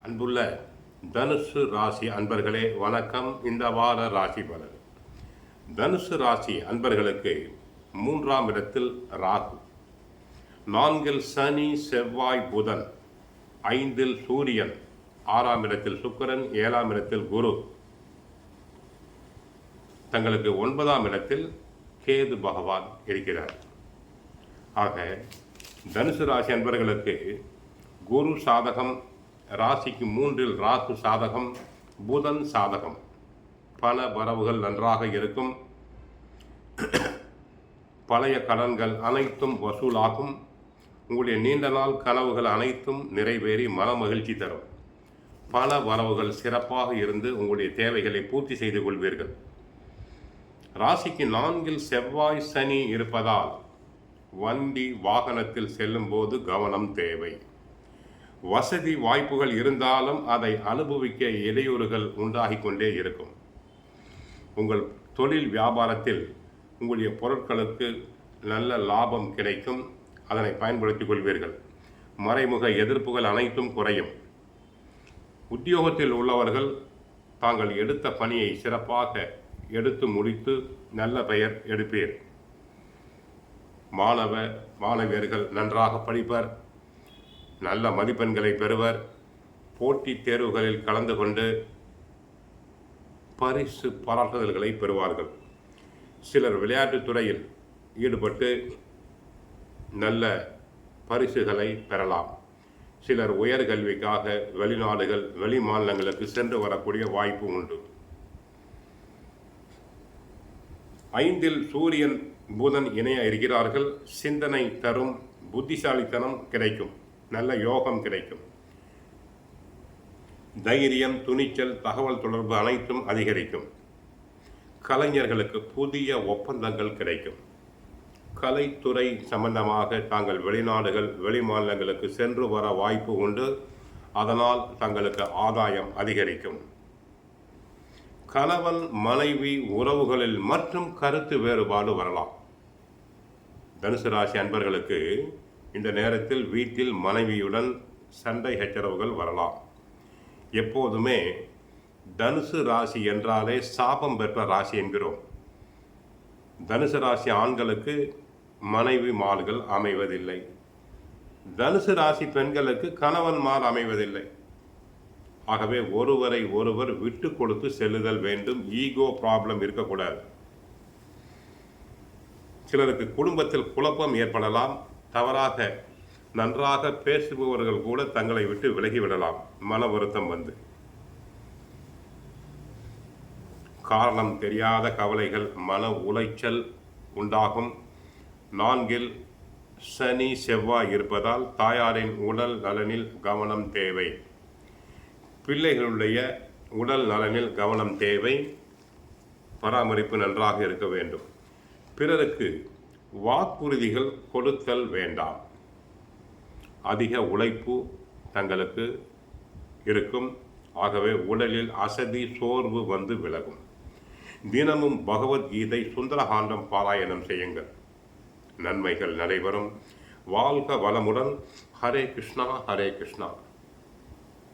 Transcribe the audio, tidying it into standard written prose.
அன்புள்ள தனுசு ராசி அன்பர்களே வணக்கம். இந்த வார ராசி பலன். தனுசு ராசி அன்பர்களுக்கு 3ஆம் இடத்தில் ராகு, 4இல் சனி செவ்வாய் புதன், 5இல் சூரியன், 6ஆம் இடத்தில் சுக்கிரன், 7ஆம் இடத்தில் குரு, தங்களுக்கு 9ஆம் இடத்தில் கேது பகவான் இருக்கிறார். ஆக தனுசு ராசி அன்பர்களுக்கு குரு சாதகம், ராசிக்கு 3இல் ராகு சாதகம், புதன் சாதகம். பண வரவுகள் நன்றாக இருக்கும். பழைய கடன்கள் அனைத்தும் வசூலாகும். உங்களுடைய நீண்ட நாள் கனவுகள் அனைத்தும் நிறைவேறி மன மகிழ்ச்சி தரும். பண வரவுகள் சிறப்பாக இருந்து உங்களுடைய தேவைகளை பூர்த்தி செய்து கொள்வீர்கள். ராசிக்கு 4இல் செவ்வாய் சனி இருப்பதால் வண்டி வாகனத்தில் செல்லும் போது கவனம் தேவை. வசதி வாய்ப்புகள் இருந்தாலும் அதை அனுபவிக்க இடையூறுகள் உண்டாகி கொண்டே இருக்கும். உங்கள் தொழில் வியாபாரத்தில் உங்களுடைய பொருட்களுக்கு நல்ல லாபம் கிடைக்கும். அதனை பயன்படுத்திக் கொள்வீர்கள். மறைமுக எதிர்ப்புகள் அனைத்தும் குறையும். உத்தியோகத்தில் உள்ளவர்கள் தாங்கள் எடுத்த பணியை சிறப்பாக எடுத்து முடித்து நல்ல பெயர் எடுப்பீர். மாணவியர்கள் நன்றாக படிப்பர், நல்ல மதிப்பெண்களை பெறுவர். போட்டித் தேர்வுகளில் கலந்து கொண்டு பரிசு பாராட்டுதல்களை பெறுவார்கள். சிலர் விளையாட்டுத் துறையில் ஈடுபட்டு நல்ல பரிசுகளை பெறலாம். சிலர் உயர்கல்விக்காக வெளிநாடுகள் வெளி மாநிலங்களுக்கு சென்று வரக்கூடிய வாய்ப்பு உண்டு. 5இல் சூரியன் புதன் இணைய இருக்கிறார்கள். சிந்தனை தரும், புத்திசாலித்தனம் கிடைக்கும், நல்ல யோகம் கிடைக்கும். தைரியம், துணிச்சல், தகவல் தொடர்பு அனைத்தும் அதிகரிக்கும். கலைஞர்களுக்கு புதிய ஒப்பந்தங்கள் கிடைக்கும். கலைத்துறை சம்பந்தமாக தாங்கள் வெளிநாடுகள் வெளி மாநிலங்களுக்கு சென்று வர வாய்ப்பு உண்டு. அதனால் தங்களுக்கு ஆதாயம் அதிகரிக்கும். கணவன் மனைவி உறவுகளில் மற்றும் கருத்து வேறுபாடு வரலாம். தனுசு ராசி அன்பர்களுக்கு இந்த நேரத்தில் வீட்டில் மனைவியுடன் சண்டை சச்சரவுகள் வரலாம். எப்போதுமே தனுசு ராசி என்றாலே சாபம் பெற்ற ராசி என்கிறோம். தனுசு ராசி ஆண்களுக்கு மனைவிமார்கள் அமைவதில்லை. தனுசு ராசி பெண்களுக்கு கணவன்மார் அமைவதில்லை. ஆகவே ஒருவரை ஒருவர் விட்டு கொடுத்து செல்லுதல் வேண்டும். ஈகோ ப்ராப்ளம் இருக்கக்கூடாது. சிலருக்கு குடும்பத்தில் குழப்பம் ஏற்படலாம். தவறாக நன்றாக பேசுபவர்கள் கூட தங்களை விட்டு விலகிவிடலாம். மன வருத்தம் வந்து காரணம் தெரியாத கவலைகள், மன உளைச்சல் உண்டாகும். 4இல் சனி செவ்வாய் இருப்பதால் தாயாரின் உடல் நலனில் கவனம் தேவை. பிள்ளைகளுடைய உடல் நலனில் கவனம் தேவை. பராமரிப்பு நன்றாக இருக்க வேண்டும். பிறருக்கு வாக்குறுதிகள் கொடுத்தல் வேண்டாம். அதிக உழைப்பு தங்களுக்கு இருக்கும். ஆகவே உடலில் அசதி சோர்வு வந்து விலகும். தினமும் பகவத்கீதை சுந்தரகாண்டம் பாராயணம் செய்யுங்கள். நன்மைகள் நடைபெறும். வாழ்க வளமுடன். ஹரே கிருஷ்ணா, ஹரே கிருஷ்ணா.